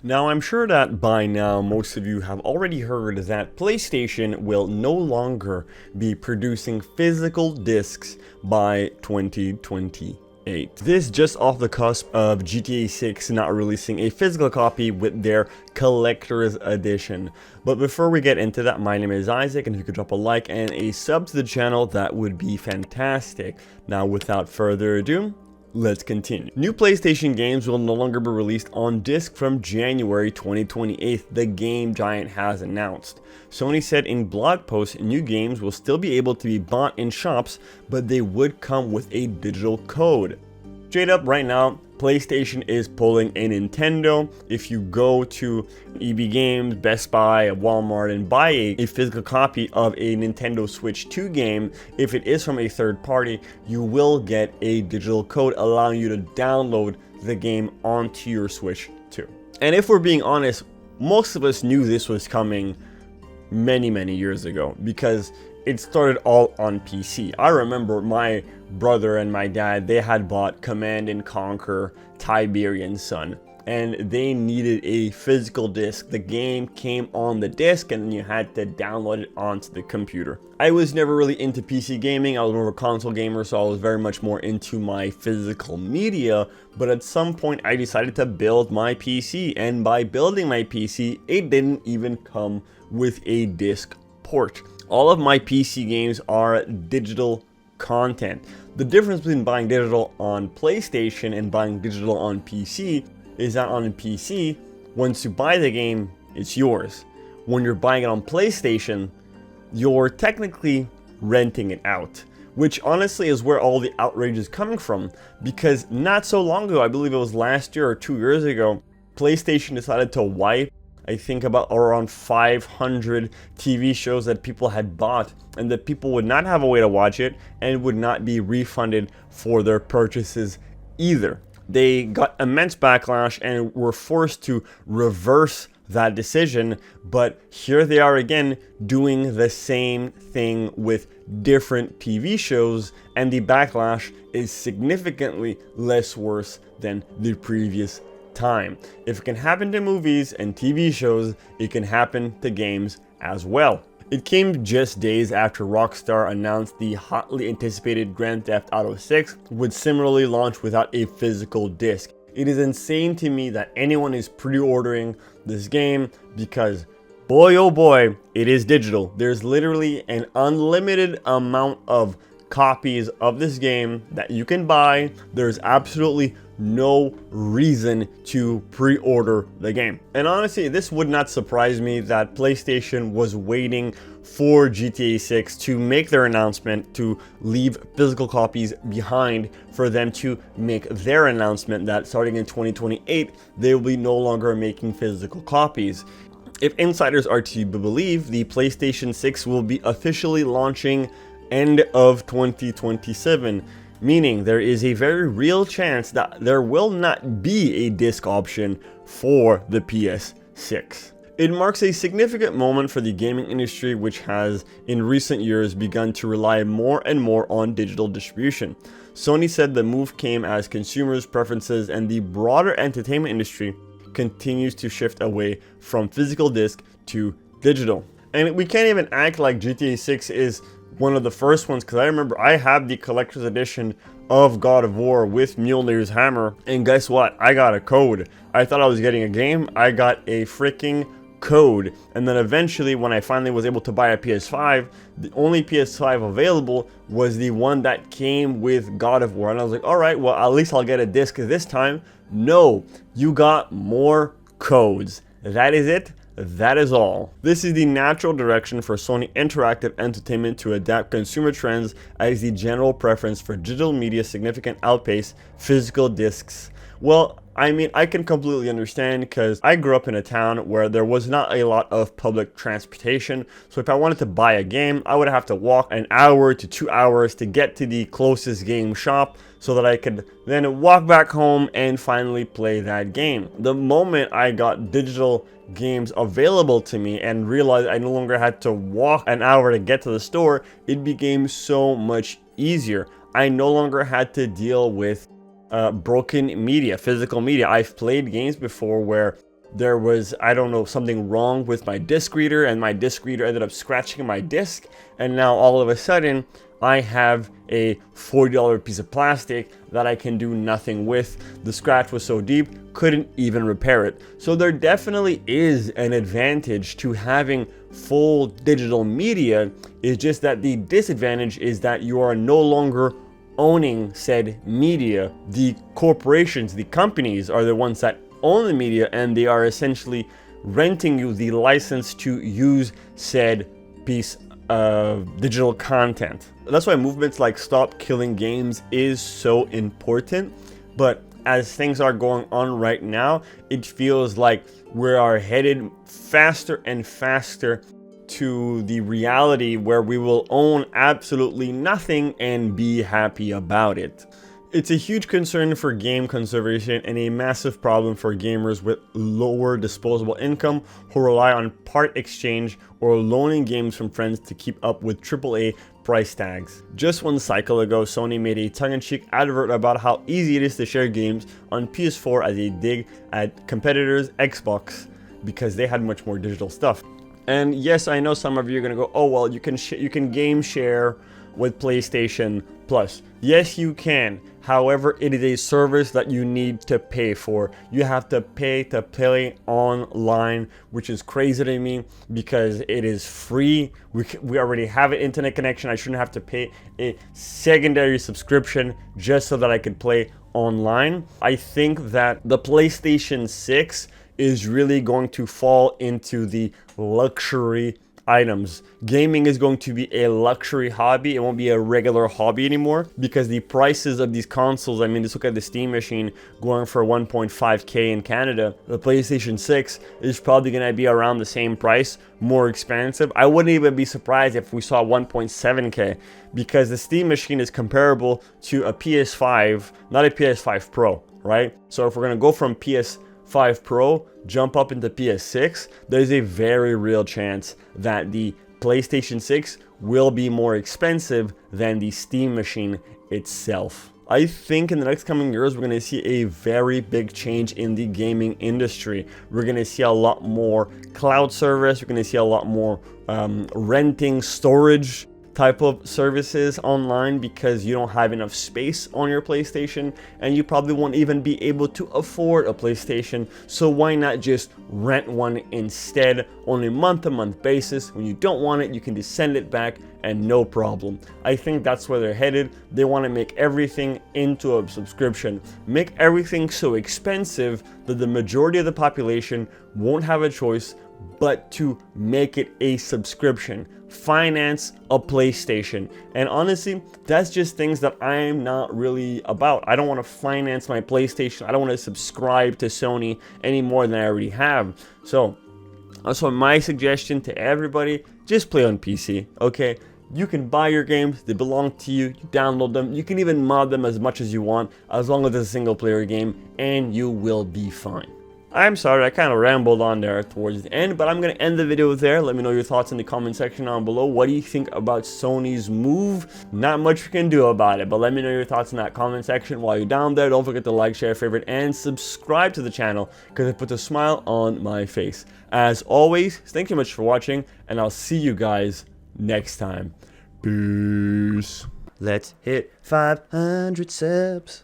Now, I'm sure that by now most of you have already heard that PlayStation will no longer be producing physical discs by 2028. This just off the cusp of GTA 6 not releasing a physical copy with their collector's edition. But before we get into that, my name is Isaac, and if you could drop a like and a sub to the channel, that would be fantastic. Now, without further ado, let's continue. New PlayStation games will no longer be released on disc from January 2028, the game giant has announced. Sony said in blog posts new games will still be able to be bought in shops, but they would come with a digital code. Straight up right now, PlayStation is pulling a Nintendo. If you go to EB Games, Best Buy, Walmart, and buy a physical copy of a Nintendo Switch 2 game, if it is from a third party, you will get a digital code allowing you to download the game onto your Switch 2. And if we're being honest, most of us knew this was coming many years ago because it started all on PC. I remember my brother and my dad, they had bought Command and Conquer Tiberian Sun, and they needed a physical disc. The game came on the disc and then you had to download it onto the computer. I was never really into PC gaming. I was more of a console gamer, so I was very much more into my physical media, but at some point I decided to build my PC, and by building my PC, it didn't even come with a disc port. All of my PC games are digital content. The difference between buying digital on PlayStation and buying digital on PC is that on a PC, once you buy the game, it's yours. When you're buying it on PlayStation, you're technically renting it out, which honestly is where all the outrage is coming from, because not so long ago, I believe it was last year or 2 years ago, PlayStation decided to wipe I think about around 500 TV shows that people had bought, and that people would not have a way to watch it and would not be refunded for their purchases either. They got immense backlash and were forced to reverse that decision, but here they are again doing the same thing with different TV shows, and the backlash is significantly less worse than the previous time. If it can happen to movies and TV shows, it can happen to games as well. It came just days after Rockstar announced the hotly anticipated Grand Theft Auto 6 would similarly launch without a physical disc. It is insane to me that anyone is pre-ordering this game because boy oh boy, it is digital. There's literally an unlimited amount of copies of this game that you can buy. There's absolutely no reason to pre-order the game. And honestly, this would not surprise me that PlayStation was waiting for GTA 6 to make their announcement to leave physical copies behind for them to make their announcement that starting in 2028, they will be no longer making physical copies. If insiders are to be believed, the PlayStation 6 will be officially launching end of 2027. Meaning there is a very real chance that there will not be a disc option for the PS6. It marks a significant moment for the gaming industry, which has in recent years begun to rely more and more on digital distribution. Sony said the move came as consumers' preferences and the broader entertainment industry continues to shift away from physical disc to digital. And we can't even act like GTA 6 is one of the first ones, because I remember I have the collector's edition of God of War with Mjolnir's hammer, and guess what? I got a code. I thought I was getting a game, I got a freaking code. And then eventually when I finally was able to buy a PS5, the only PS5 available was the one that came with God of War, and I was like, alright, well at least I'll get a disc this time. No, you got more codes. That is it. That is all. This is the natural direction for Sony Interactive Entertainment to adapt consumer trends as the general preference for digital media significantly outpace physical discs. Well, I mean, I can completely understand because I grew up in a town where there was not a lot of public transportation. So if I wanted to buy a game, I would have to walk an hour to 2 hours to get to the closest game shop so that I could then walk back home and finally play that game. The moment I got digital games available to me and realized I no longer had to walk an hour to get to the store, it became so much easier. I no longer had to deal with broken media, physical media. I've played games before where there was, I don't know, something wrong with my disc reader, and my disc reader ended up scratching my disc, and now all of a sudden I have a $40 piece of plastic that I can do nothing with. The scratch was so deep, couldn't even repair it. So there definitely is an advantage to having full digital media. It's just that the disadvantage is that you are no longer owning said media. The corporations, the companies are the ones that own the media, and they are essentially renting you the license to use said piece of digital content. That's why movements like Stop Killing Games is so important. But as things are going on right now, it feels like we are headed faster and faster to the reality where we will own absolutely nothing and be happy about it. It's a huge concern for game conservation and a massive problem for gamers with lower disposable income who rely on part exchange or loaning games from friends to keep up with AAA price tags. Just one cycle ago, Sony made a tongue-in-cheek advert about how easy it is to share games on PS4 as a dig at competitors' Xbox because they had much more digital stuff. And yes, I know some of you are gonna go, oh well, you can game share with PlayStation Plus. Yes, you can. However, it is a service that you need to pay for. You have to pay to play online, which is crazy to me because it is free. We already have an internet connection. I shouldn't have to pay a secondary subscription just so that I could play online. I think that the PlayStation 6 is really going to fall into the luxury items. Gaming is going to be a luxury hobby. It won't be a regular hobby anymore because the prices of these consoles, I mean, just look at the Steam machine going for 1.5K in Canada. The PlayStation 6 is probably going to be around the same price, more expensive. I wouldn't even be surprised if we saw 1.7K because the Steam machine is comparable to a PS5, not a PS5 Pro, right? So if we're going to go from PS5 Pro, jump up into PS6, there's a very real chance that the PlayStation 6 will be more expensive than the Steam machine itself. I think in the next coming years, we're going to see a very big change in the gaming industry. We're going to see a lot more cloud service. We're going to see a lot more renting, storage type of services online because you don't have enough space on your PlayStation and you probably won't even be able to afford a PlayStation. So why not just rent one instead on a month-to-month basis? When you don't want it, you can just send it back and no problem. I think that's where they're headed. They want to make everything into a subscription, make everything so expensive that the majority of the population won't have a choice but to make it a subscription. Finance a PlayStation. And honestly, that's just things that I'm not really about. I don't want to finance my PlayStation. I don't want to subscribe to Sony any more than I already have. So my suggestion to everybody, just play on PC, okay? You can buy your games, they belong to you, you download them, you can even mod them as much as you want, as long as it's a single player game, and you will be fine. I'm sorry, I kind of rambled on there towards the end, but I'm going to end the video there. Let me know your thoughts in the comment section down below. What do you think about Sony's move? Not much we can do about it, but let me know your thoughts in that comment section. While you're down there, don't forget to like, share, favorite, and subscribe to the channel because it puts a smile on my face. As always, thank you much for watching, and I'll see you guys next time. Peace. Let's hit 500 subs.